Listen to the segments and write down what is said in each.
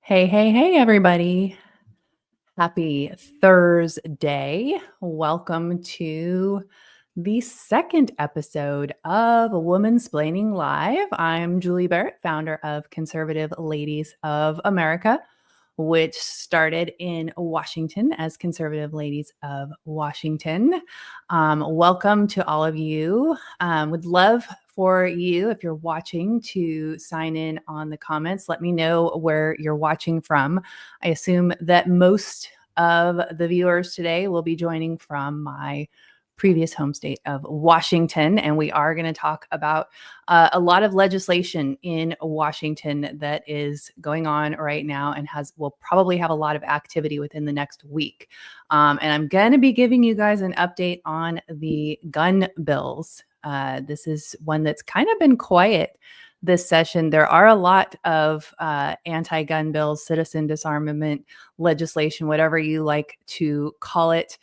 Hey, hey, hey, everybody. Happy Thursday. Welcome to the second episode of Womansplaining Live. I'm Julie Barrett, founder of Conservative Ladies of America, which started in Washington as Conservative Ladies of Washington. Welcome to all of you. Would love for you, if you're watching, to sign in on the comments. Let me know where you're watching from. I assume that most of the viewers today will be joining from my previous home state of Washington. And we are going to talk about a lot of legislation in Washington that is going on right now and will probably have a lot of activity within the next week. And I'm going to be giving you guys an update on the gun bills. This is one that's kind of been quiet this session. There are a lot of anti-gun bills, citizen disarmament legislation, whatever you like to call it.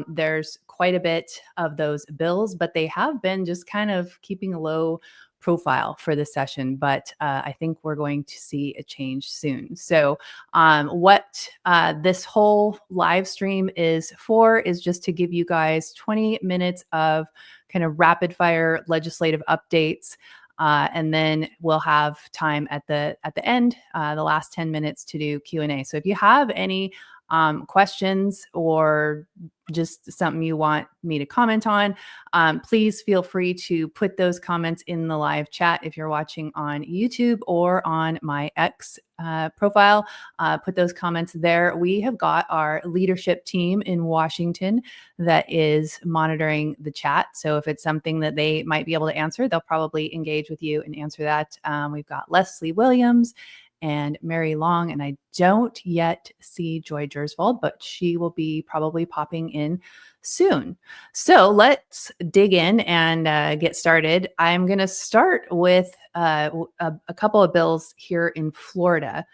There's quite a bit of those bills, but they have been just kind of keeping a low profile for this session. But I think we're going to see a change soon. So what this whole live stream is for is just to give you guys 20 minutes of kind of rapid fire legislative updates. And then we'll have time at the end, the last 10 minutes, to do Q&A. So if you have any questions or just something you want me to comment on, please feel free to put those comments in the live chat if you're watching on YouTube or on my X profile. Put those comments there. We have got our leadership team in Washington that is monitoring the chat. So if it's something that they might be able to answer, they'll probably engage with you and answer that. We've got Leslie Williams and Mary Long, and I don't yet see Joy Gersvold, but she will be probably popping in soon. So let's dig in and get started. I'm going to start with a couple of bills here in Florida.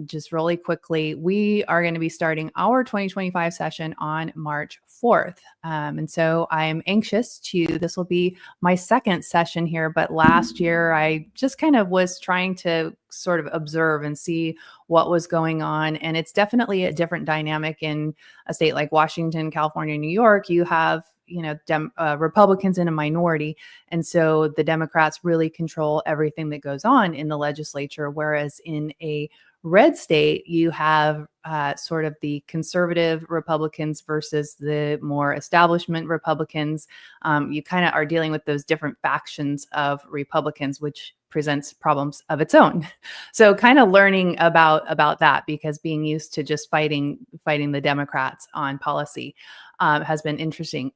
Just really quickly, we are going to be starting our 2025 session on March 4th. And so I'm anxious this will be my second session here, but last year I just kind of was trying to sort of observe and see what was going on. And it's definitely a different dynamic in a state like Washington, California, New York. You have Republicans in a minority. And so the Democrats really control everything that goes on in the legislature. Whereas in a red state, you have sort of the conservative Republicans versus the more establishment Republicans. You kind of are dealing with those different factions of Republicans, which presents problems of its own. So kind of learning about that, because being used to just fighting the Democrats on policy has been interesting.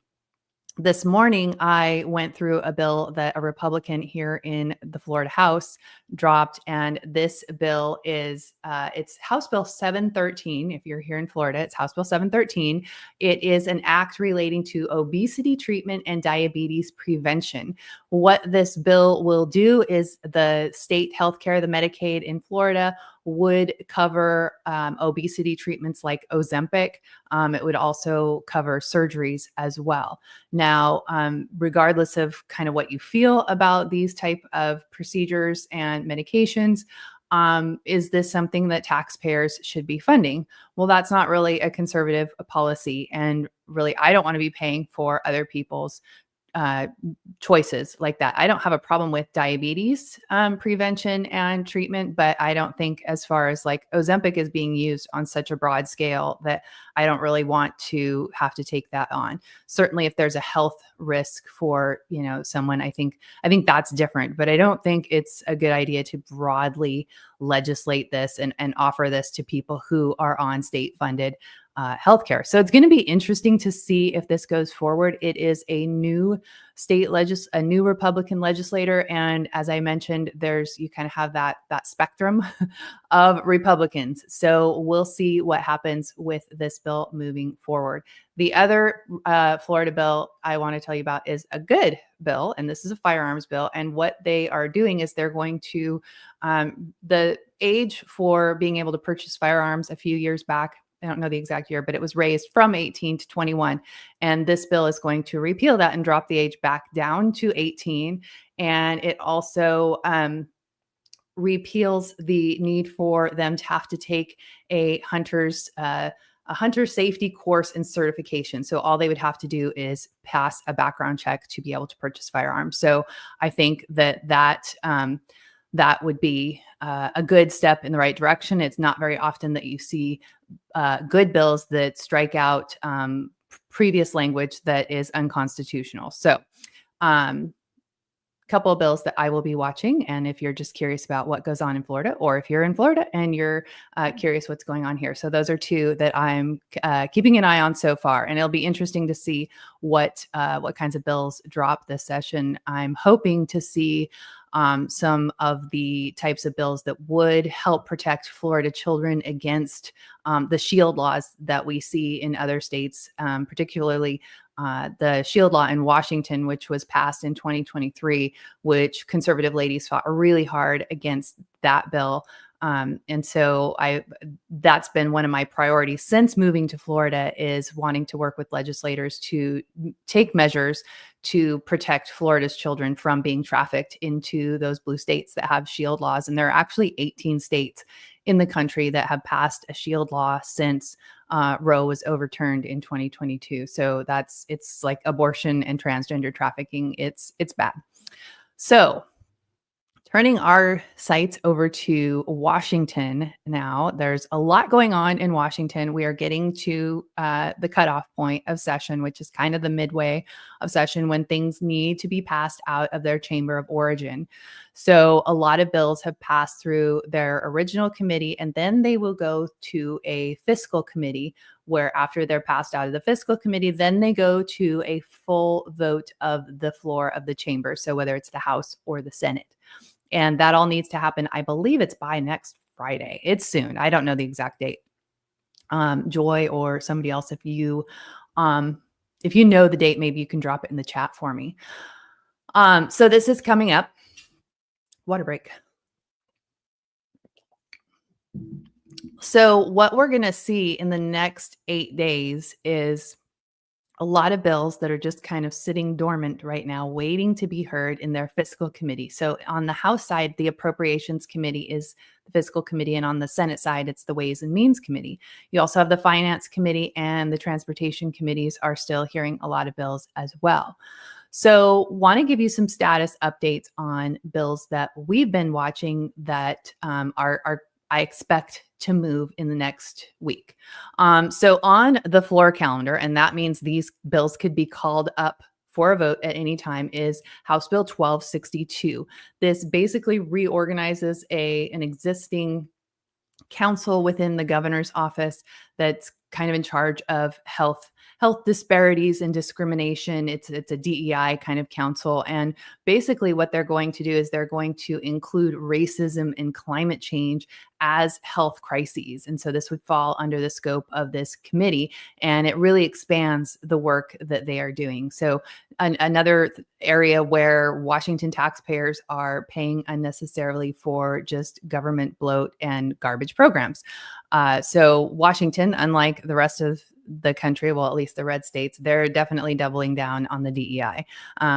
This morning, I went through a bill that a Republican here in the Florida House dropped, and this bill is it's House Bill 713. If you're here in Florida, it's House Bill 713. It is an act relating to obesity treatment and diabetes prevention. What this bill will do is the state healthcare, the Medicaid in Florida, would cover obesity treatments like Ozempic. It would also cover surgeries as well. Now, regardless of kind of what you feel about these type of procedures and medications, is this something that taxpayers should be funding? Well, that's not really a conservative policy. And really, I don't want to be paying for other people's choices like that. I don't have a problem with diabetes prevention and treatment, but I don't think, as far as like Ozempic is being used on such a broad scale, that I don't really want to have to take that on. Certainly if there's a health risk for, someone, I think that's different, but I don't think it's a good idea to broadly legislate this and offer this to people who are on state funded healthcare. So it's going to be interesting to see if this goes forward. It is a new a new Republican legislator, and as I mentioned, you kind of have that spectrum of Republicans. So we'll see what happens with this bill moving forward. The other Florida bill I want to tell you about is a good bill, and this is a firearms bill. And what they are doing is they're going to the age for being able to purchase firearms a few years back, I don't know the exact year, but it was raised from 18 to 21. And this bill is going to repeal that and drop the age back down to 18. And it also repeals the need for them to have to take a hunter safety course and certification. So all they would have to do is pass a background check to be able to purchase firearms. So I think that would be a good step in the right direction. It's not very often that you see good bills that strike out previous language that is unconstitutional. So couple of bills that I will be watching. And if you're just curious about what goes on in Florida, or if you're in Florida and you're curious what's going on here. So those are two that I'm keeping an eye on so far. And it'll be interesting to see what kinds of bills drop this session. I'm hoping to see some of the types of bills that would help protect Florida children against the shield laws that we see in other states, particularly the shield law in Washington, which was passed in 2023, which conservative ladies fought really hard against that bill. And so that's been one of my priorities since moving to Florida, is wanting to work with legislators to take measures to protect Florida's children from being trafficked into those blue states that have shield laws. And there are actually 18 states in the country that have passed a shield law since Roe was overturned in 2022. So it's like abortion and transgender trafficking. It's bad. So turning our sights over to Washington now, there's a lot going on in Washington. We are getting to the cutoff point of session, which is kind of the midway of session when things need to be passed out of their chamber of origin. So a lot of bills have passed through their original committee, and then they will go to a fiscal committee, where after they're passed out of the fiscal committee, then they go to a full vote of the floor of the chamber. So whether it's the House or the Senate. And that all needs to happen. I believe it's by next Friday. It's soon. I don't know the exact date. Joy or somebody else, if you know the date, maybe you can drop it in the chat for me. So this is coming up. Water break. So what we're going to see in the next 8 days is a lot of bills that are just kind of sitting dormant right now, waiting to be heard in their fiscal committee. So on the House side, the Appropriations Committee is the fiscal committee, and on the Senate side, it's the Ways and Means Committee. You also have the Finance Committee, and the Transportation Committees are still hearing a lot of bills as well. So want to give you some status updates on bills that we've been watching that are I expect to move in the next week. So on the floor calendar, and that means these bills could be called up for a vote at any time, is House Bill 1262. This basically reorganizes an existing council within the governor's office that's kind of in charge of health disparities and discrimination. It's a DEI kind of council. And basically what they're going to do is they're going to include racism and climate change as health crises. And so this would fall under the scope of this committee, and it really expands the work that they are doing. So another area where Washington taxpayers are paying unnecessarily for just government bloat and garbage programs. So Washington, unlike the rest of the country, well, at least the red states, they're definitely doubling down on the DEI.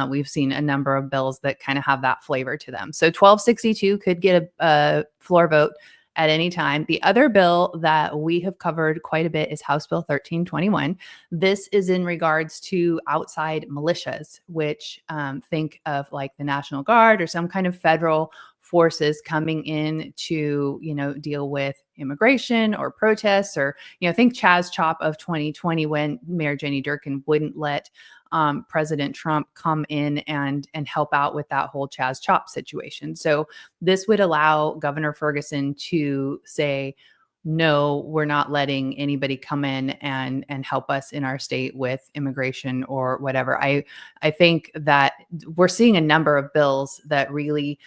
We've seen a number of bills that kind of have that flavor to them. So 1262 could get a floor vote at any time. The other bill that we have covered quite a bit is House Bill 1321. This is in regards to outside militias, which think of like the National Guard or some kind of federal forces coming in to, deal with immigration or protests, or, think Chaz Chop of 2020 when Mayor Jenny Durkin wouldn't let President Trump come in and help out with that whole Chaz Chop situation. So this would allow Governor Ferguson to say, no, we're not letting anybody come in and help us in our state with immigration or whatever. I think that we're seeing a number of bills that really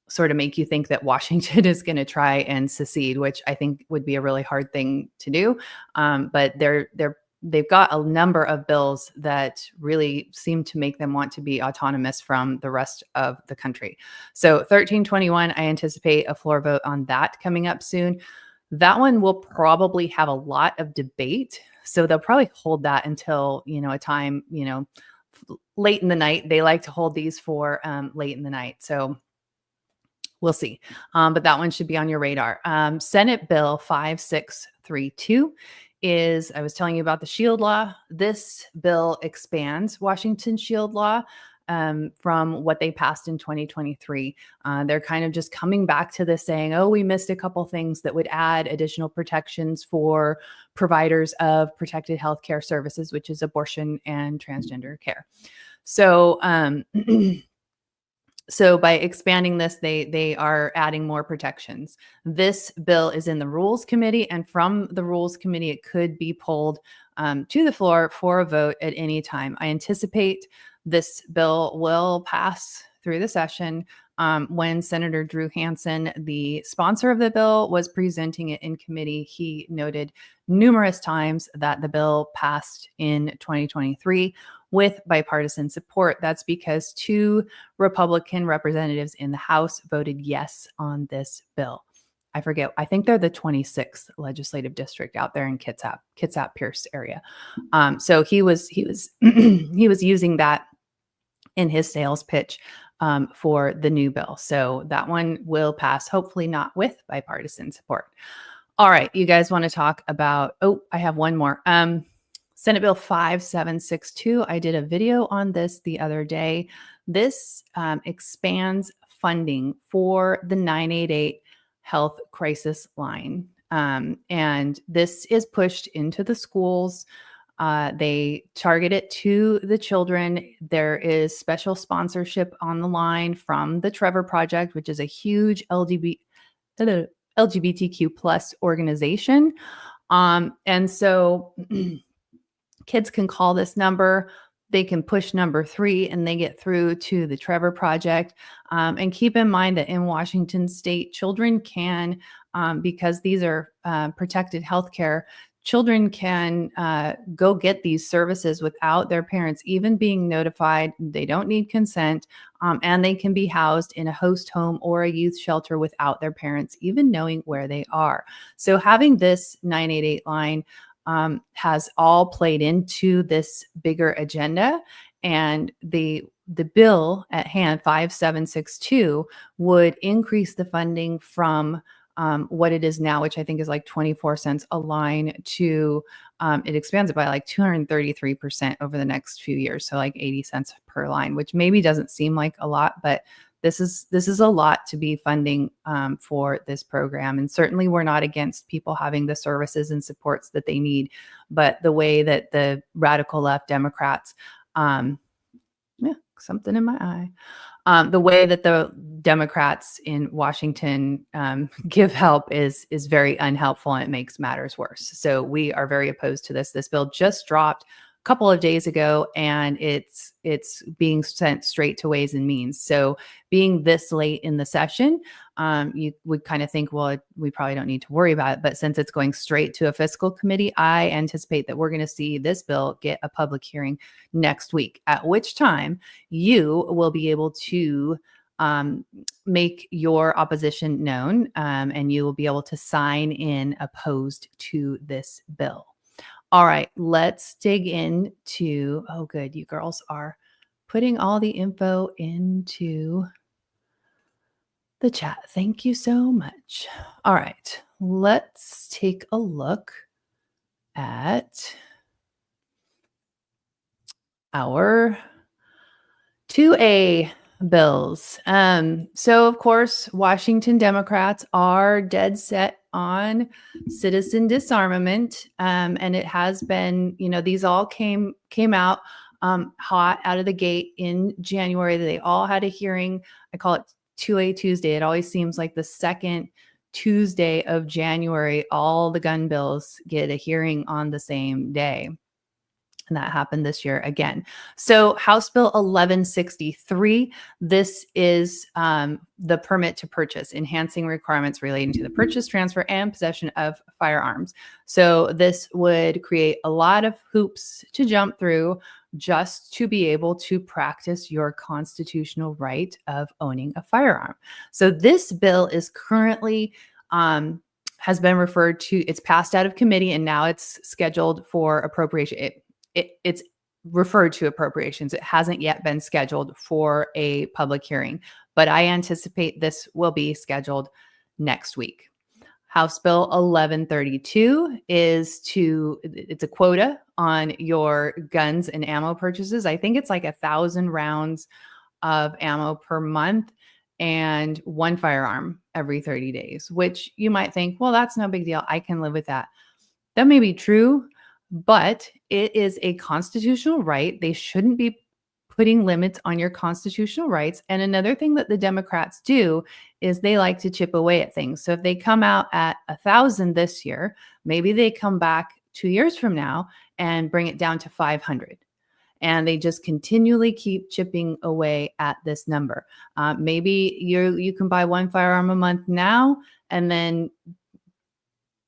sort of make you think that Washington is going to try and secede, which I think would be a really hard thing to do. But they've got a number of bills that really seem to make them want to be autonomous from the rest of the country. So 1321, I anticipate a floor vote on that coming up soon. That one will probably have a lot of debate. So they'll probably hold that until, a time, late in the night. They like to hold these for late in the night. So We'll see. But that one should be on your radar. Senate Bill 5632 is, I was telling you about the shield law. This bill expands Washington's shield law from what they passed in 2023. They're kind of just coming back to this saying, oh, we missed a couple things that would add additional protections for providers of protected healthcare services, which is abortion and transgender care. So, so by expanding this, they are adding more protections. This bill is in the Rules Committee, and from the Rules Committee, it could be pulled to the floor for a vote at any time. I anticipate this bill will pass through the session. When Senator Drew Hansen, the sponsor of the bill, was presenting it in committee, he noted numerous times that the bill passed in 2023 with bipartisan support. That's because 2 Republican representatives in the House voted yes on this bill. I forget. I think they're the 26th legislative district out there in Kitsap Pierce area. So he was he was using that in his sales pitch for the new bill. So that one will pass, hopefully not with bipartisan support. All right, you guys want to talk about, oh, I have one more. Senate Bill 5762. I did a video on this the other day. This expands funding for the 988 health crisis line. And this is pushed into the schools. They target it to the children. There is special sponsorship on the line from the Trevor Project, which is a huge LGBTQ plus organization. And so kids can call this number. They can push number 3 and they get through to the Trevor Project. And keep in mind that in Washington state, children can, because these are protected healthcare, children can go get these services without their parents even being notified. They don't need consent, and they can be housed in a host home or a youth shelter without their parents even knowing where they are. So having this 988 line has all played into this bigger agenda, and the bill at hand 5762 would increase the funding from what it is now, which I think is like 24 cents a line, to it expands it by like 233% over the next few years. So like 80 cents per line, which maybe doesn't seem like a lot, but this is a lot to be funding for this program. And certainly we're not against people having the services and supports that they need, but the way that the radical left Democrats, something in my eye. The way that the Democrats in Washington give help is very unhelpful, and it makes matters worse. So we are very opposed to this. This bill just dropped a couple of days ago, and it's being sent straight to Ways and Means. So being this late in the session, you would kind of think, well, we probably don't need to worry about it. But since it's going straight to a fiscal committee, I anticipate that we're going to see this bill get a public hearing next week, at which time you will be able to make your opposition known, and you will be able to sign in opposed to this bill. All right, let's dig into, oh, good. You girls are putting all the info into the chat. Thank you so much. All right, let's take a look at our 2A bills. So of course, Washington Democrats are dead set on citizen disarmament. And it has been, these all came out hot out of the gate in January. They all had a hearing. I call it 2A Tuesday. It always seems like the second Tuesday of January, all the gun bills get a hearing on the same day. And that happened this year again. So House Bill 1163, this is the permit to purchase, enhancing requirements relating to the purchase, transfer, and possession of firearms. So this would create a lot of hoops to jump through just to be able to practice your constitutional right of owning a firearm. So this bill is currently has been referred to, it's passed out of committee, and now it's scheduled for appropriation. It's referred to appropriations. It hasn't yet been scheduled for a public hearing, but I anticipate this will be scheduled next week. House Bill 1132 it's a quota on your guns and ammo purchases. I think it's like 1,000 rounds of ammo per month and one firearm every 30 days, which you might think, well, that's no big deal. I can live with that. That may be true, but it is a constitutional right. They shouldn't be putting limits on your constitutional rights. And another thing that the Democrats do is they like to chip away at things. So if they come out at 1,000 this year, maybe they come back 2 years from now and bring it down to 500. And they just continually keep chipping away at this number. Maybe you can buy one firearm a month now, and then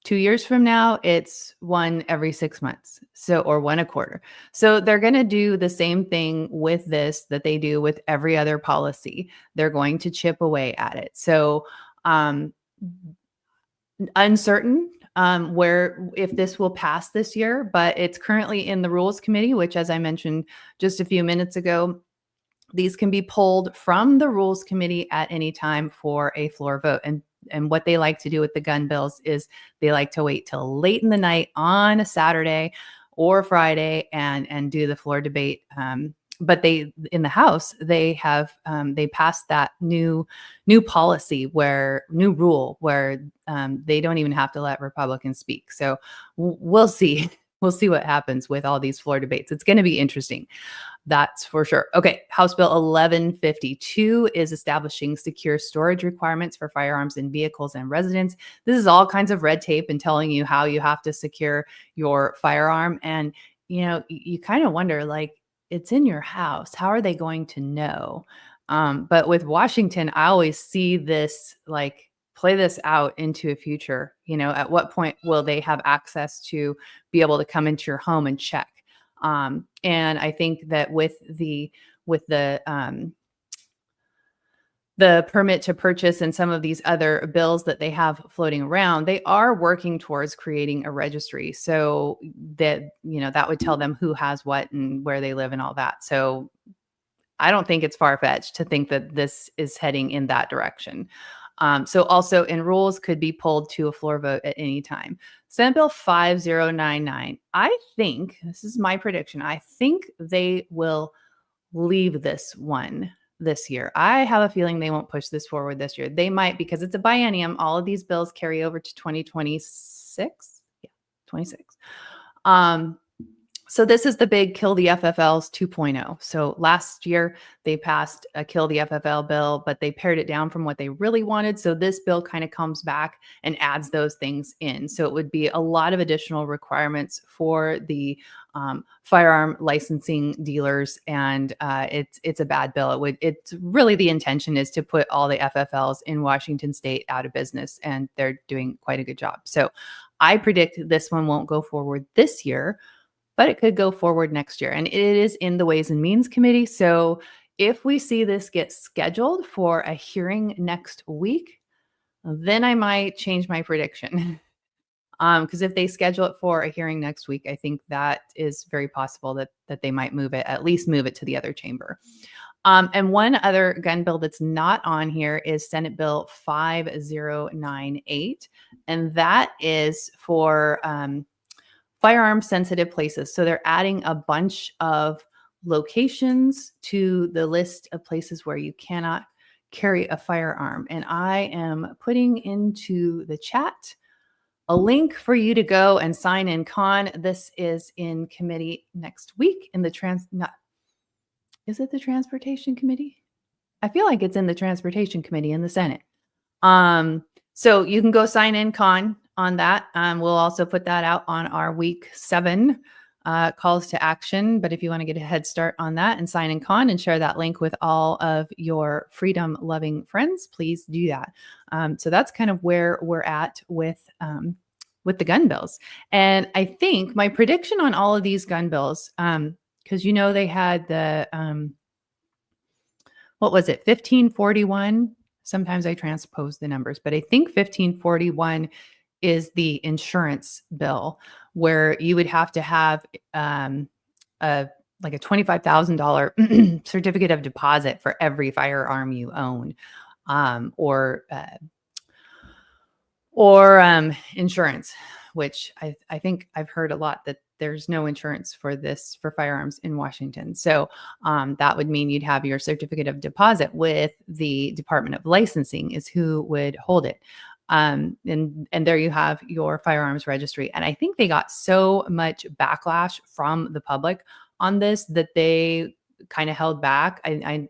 2 years from now, it's one every 6 months. Or one a quarter. So they're going to do the same thing with this that they do with every other policy. They're going to chip away at it. So uncertain where if this will pass this year, but it's currently in the Rules Committee, which, as I mentioned just a few minutes ago, these can be pulled from the Rules Committee at any time for a floor vote. And what they like to do with the gun bills is they like to wait till late in the night on a Saturday or Friday and do the floor debate. But in the House, they passed that new policy new rule where they don't even have to let Republicans speak. So we'll see. We'll see what happens with all these floor debates. It's going to be interesting. That's for sure. Okay. House Bill 1152 is establishing secure storage requirements for firearms in vehicles and residents. This is all kinds of red tape and telling you how you have to secure your firearm. And, you kind of wonder, like, it's in your house. How are they going to know? But with Washington, I always see this, like, play this out into a future. At what point will they have access to be able to come into your home and check? And I think that with the permit to purchase and some of these other bills that they have floating around, they are working towards creating a registry. So that, that would tell them who has what and where they live and all that. So I don't think it's far-fetched to think that this is heading in that direction. So also in rules could be pulled to a floor vote at any time. Senate Bill 5099. I think, this is my prediction, I think they will leave this one this year. I have a feeling they won't push this forward this year. They might, because it's a biennium. All of these bills carry over to 2026. Yeah, 26. So this is the big Kill the FFLs 2.0. So last year they passed a Kill the FFL bill, but they pared it down from what they really wanted. So this bill kind of comes back and adds those things in. So it would be a lot of additional requirements for the firearm licensing dealers, and it's a bad bill. It's really, the intention is to put all the FFLs in Washington State out of business, and they're doing quite a good job. So I predict this one won't go forward this year, but it could go forward next year. And it is in the Ways and Means Committee. So if we see this get scheduled for a hearing next week, then I might change my prediction. Because if they schedule it for a hearing next week, I think that is very possible that they might at least move it to the other chamber. And one other gun bill that's not on here is Senate Bill 5098. And that is for firearm sensitive places. So they're adding a bunch of locations to the list of places where you cannot carry a firearm. And I am putting into the chat a link for you to go and sign in con. This is in committee next week in the is it the Transportation Committee? I feel like it's in the Transportation Committee in the Senate. So you can go sign in con on that. We'll also put that out on our week 7 calls to action. But if you want to get a head start on that and sign in con and share that link with all of your freedom loving friends, please do that. So that's kind of where we're at with the gun bills. And I think my prediction on all of these gun bills, because they had the what was it, 1541? Sometimes I transpose the numbers, but I think 1541 is the insurance bill, where you would have to have like a $25,000 certificate of deposit for every firearm you own, or insurance, which I think I've heard a lot that there's no insurance for this for firearms in Washington. So that would mean you'd have your certificate of deposit with the Department of Licensing is who would hold it. And there you have your firearms registry. And I think they got so much backlash from the public on this that they kind of held back. I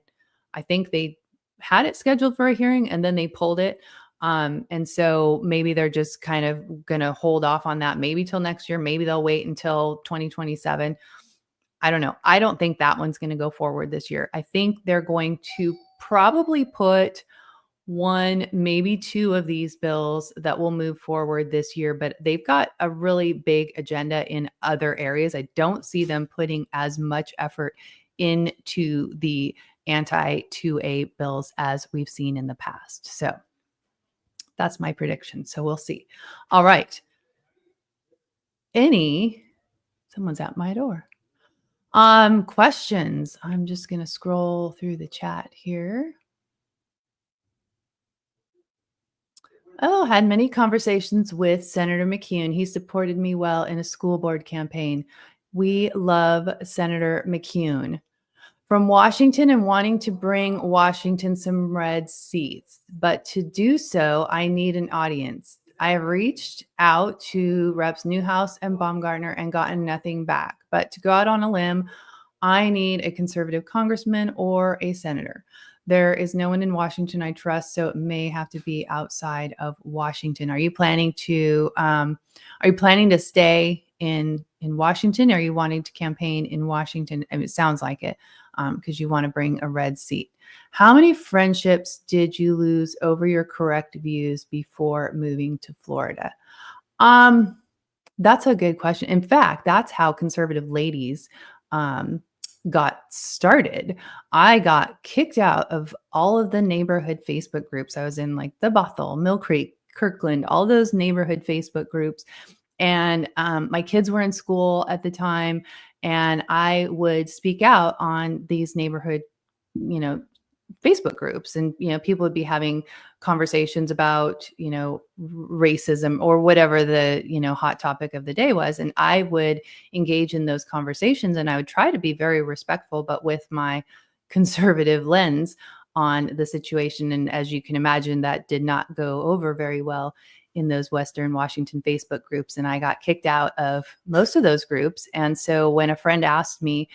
think they had it scheduled for a hearing and then they pulled it. And so maybe they're just kind of going to hold off on that maybe till next year. Maybe they'll wait until 2027. I don't know. I don't think that one's going to go forward this year. I think they're going to probably put one, maybe two of these bills that will move forward this year, but they've got a really big agenda in other areas. I don't see them putting as much effort into the anti-2A bills as we've seen in the past. So that's my prediction. So we'll see. All right. Someone's at my door. Questions. I'm just going to scroll through the chat here. Oh, had many conversations with Senator McCune. He supported me well in a school board campaign. We love Senator McCune. From Washington and wanting to bring Washington some red seats. But to do so, I need an audience. I have reached out to Reps Newhouse and Baumgartner and gotten nothing back. But to go out on a limb, I need a conservative congressman or a senator. There is no one in Washington I trust, so it may have to be outside of Washington. Are you planning to stay in Washington? Or are you wanting to campaign in Washington? I mean, it sounds like it, because you want to bring a red seat. How many friendships did you lose over your correct views before moving to Florida? That's a good question. In fact, that's how Conservative Ladies got started. I got kicked out of all of the neighborhood Facebook groups. I was in like the Bothell, Mill Creek, Kirkland, all those neighborhood Facebook groups. And my kids were in school at the time, and I would speak out on these neighborhood, Facebook groups, and people would be having conversations about racism or whatever the hot topic of the day was, and I would engage in those conversations, and I would try to be very respectful but with my conservative lens on the situation. And as you can imagine, that did not go over very well in those Western Washington Facebook groups, and I got kicked out of most of those groups. And so when a friend asked me,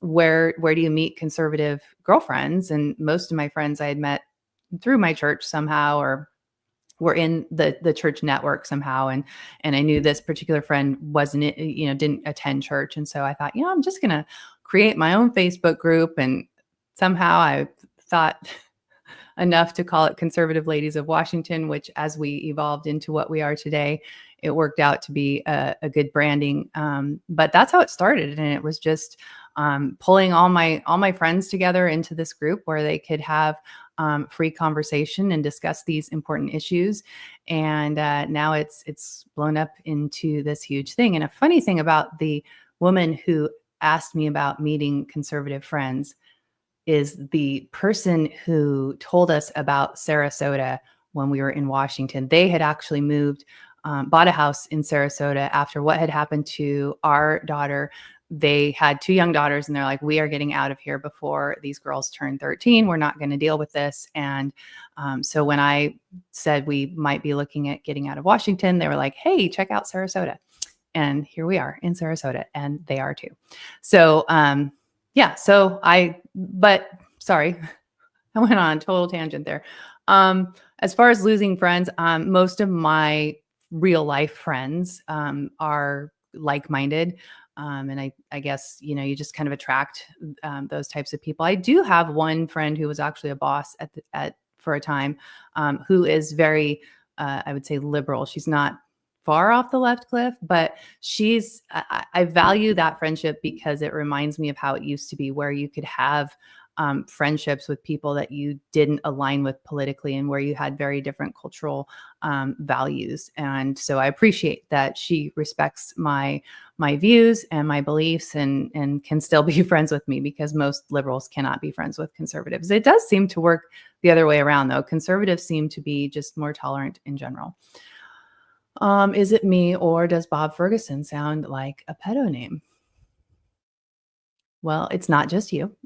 where do you meet conservative girlfriends? And most of my friends I had met through my church somehow, or were in the church network somehow. And I knew this particular friend didn't attend church. And so I thought, I'm just going to create my own Facebook group. And somehow I thought enough to call it Conservative Ladies of Washington, which as we evolved into what we are today, it worked out to be a good branding. But that's how it started. And it was just pulling all my friends together into this group where they could have free conversation and discuss these important issues. And now it's blown up into this huge thing. And a funny thing about the woman who asked me about meeting conservative friends is the person who told us about Sarasota when we were in Washington. They had actually moved, bought a house in Sarasota after what had happened to our daughter. They had two young daughters, and they're like, we are getting out of here before these girls turn 13. We're not going to deal with this. And so when I said we might be looking at getting out of Washington, they were like, hey, check out Sarasota. And here we are in Sarasota, and they are too. So, but sorry, I went on a total tangent there. As far as losing friends, most of my real life friends are like-minded. And I guess, you just kind of attract those types of people. I do have one friend who was actually a boss for a time, who is very, I would say, liberal. She's not far off the left cliff, but I value that friendship because it reminds me of how it used to be, where you could have friendships with people that you didn't align with politically and where you had very different cultural values. And so I appreciate that she respects my views and my beliefs and can still be friends with me, because most liberals cannot be friends with conservatives. It does seem to work the other way around, though. Conservatives seem to be just more tolerant in general. Is it me, or does Bob Ferguson sound like a pedo name? Well, it's not just you.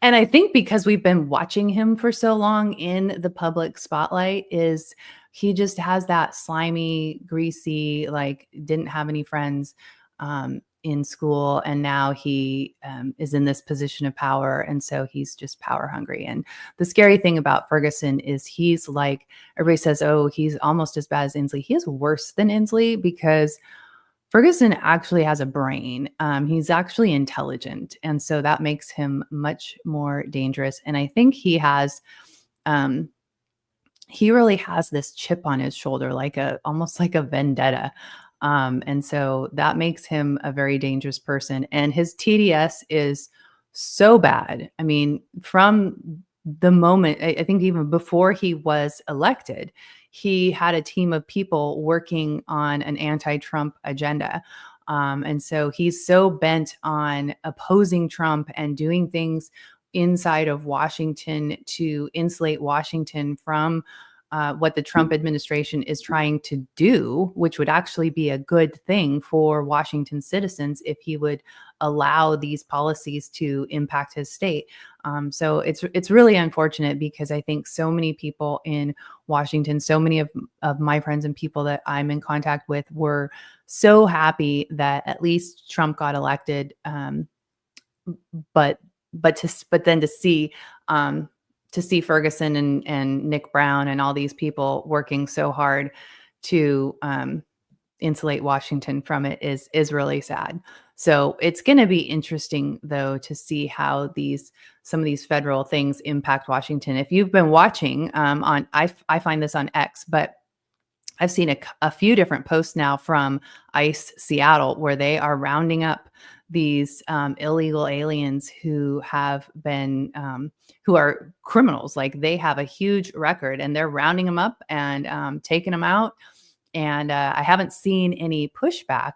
And I think because we've been watching him for so long in the public spotlight, is he just has that slimy, greasy, like, didn't have any friends in school, and now he is in this position of power, and so he's just power hungry. And the scary thing about Ferguson is he's like, everybody says, oh, he's almost as bad as Inslee. He is worse than Inslee, because Ferguson actually has a brain. He's actually intelligent, and so that makes him much more dangerous. And I think um, he really has this chip on his shoulder, like almost like a vendetta. And so that makes him a very dangerous person. And his TDS is so bad. I mean, from the moment, I think even before he was elected, he had a team of people working on an anti-Trump agenda. And so he's so bent on opposing Trump and doing things inside of Washington to insulate Washington from what the Trump administration is trying to do, which would actually be a good thing for Washington citizens if he would allow these policies to impact his state. So it's really unfortunate, because I think so many people in Washington, so many of my friends and people that I'm in contact with, were so happy that at least Trump got elected. But then to see Ferguson and Nick Brown and all these people working so hard to insulate Washington from it is really sad. So it's going to be interesting, though, to see how some of these federal things impact Washington. If you've been watching I find this on X, but I've seen a few different posts now from ICE Seattle, where they are rounding up these illegal aliens who have been who are criminals. Like, they have a huge record, and they're rounding them up and taking them out. And I haven't seen any pushback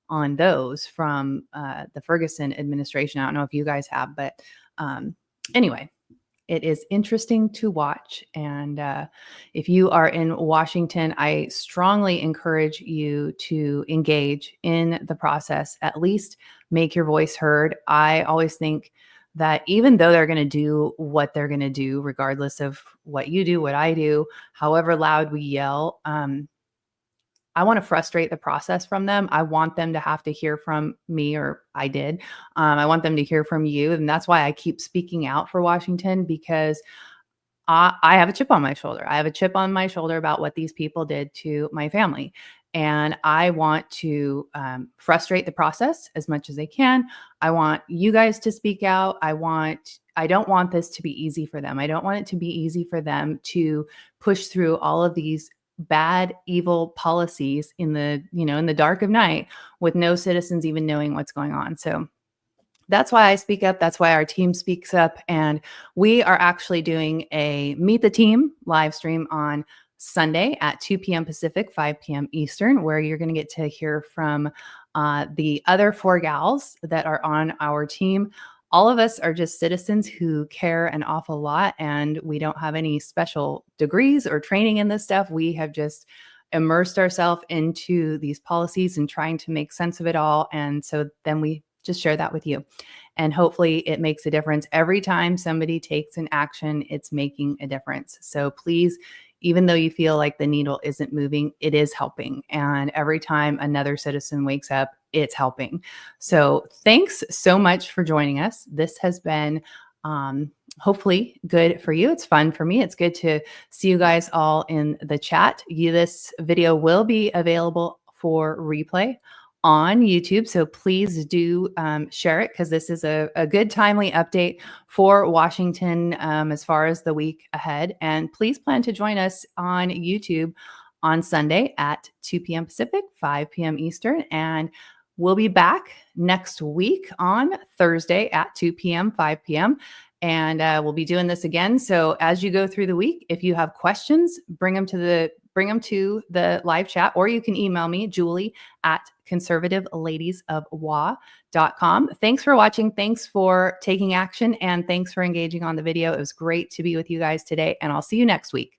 on those from the Ferguson administration. I don't know if you guys have, but anyway, it is interesting to watch. And if you are in Washington, I strongly encourage you to engage in the process, at least make your voice heard. I always think that even though they're going to do what they're going to do, regardless of what you do, what I do, however loud we yell, I want to frustrate the process from them. I want them to have to hear from me, or I did. I want them to hear from you. And that's why I keep speaking out for Washington, because I have a chip on my shoulder. I have a chip on my shoulder about what these people did to my family. And I want to frustrate the process as much as I can. I want you guys to speak out. I don't want this to be easy for them. I don't want it to be easy for them to push through all of these bad, evil policies in the dark of night, with no citizens even knowing what's going on. So that's why I speak up. That's why our team speaks up. And we are actually doing a Meet the Team live stream on Sunday at 2 p.m. Pacific, 5 p.m. Eastern, where you're going to get to hear from the other 4 gals that are on our team. All of us are just citizens who care an awful lot, and we don't have any special degrees or training in this stuff. We have just immersed ourselves into these policies and trying to make sense of it all. And so then we just share that with you. And hopefully it makes a difference. Every time somebody takes an action, it's making a difference. So please, even though you feel like the needle isn't moving, it is helping. And every time another citizen wakes up, it's helping. So thanks so much for joining us. This has been hopefully good for you. It's fun for me. It's good to see you guys all in the chat. This video will be available for replay on YouTube. So please do share it, because this is a good timely update for Washington as far as the week ahead. And please plan to join us on YouTube on Sunday at 2 p.m. Pacific, 5 p.m. Eastern. And we'll be back next week on Thursday at 2 p.m., 5 p.m. And we'll be doing this again. So as you go through the week, if you have questions, bring them to the live chat, or you can email me, Julie at conservativeladiesofwa.com. Thanks for watching. Thanks for taking action. And thanks for engaging on the video. It was great to be with you guys today. And I'll see you next week.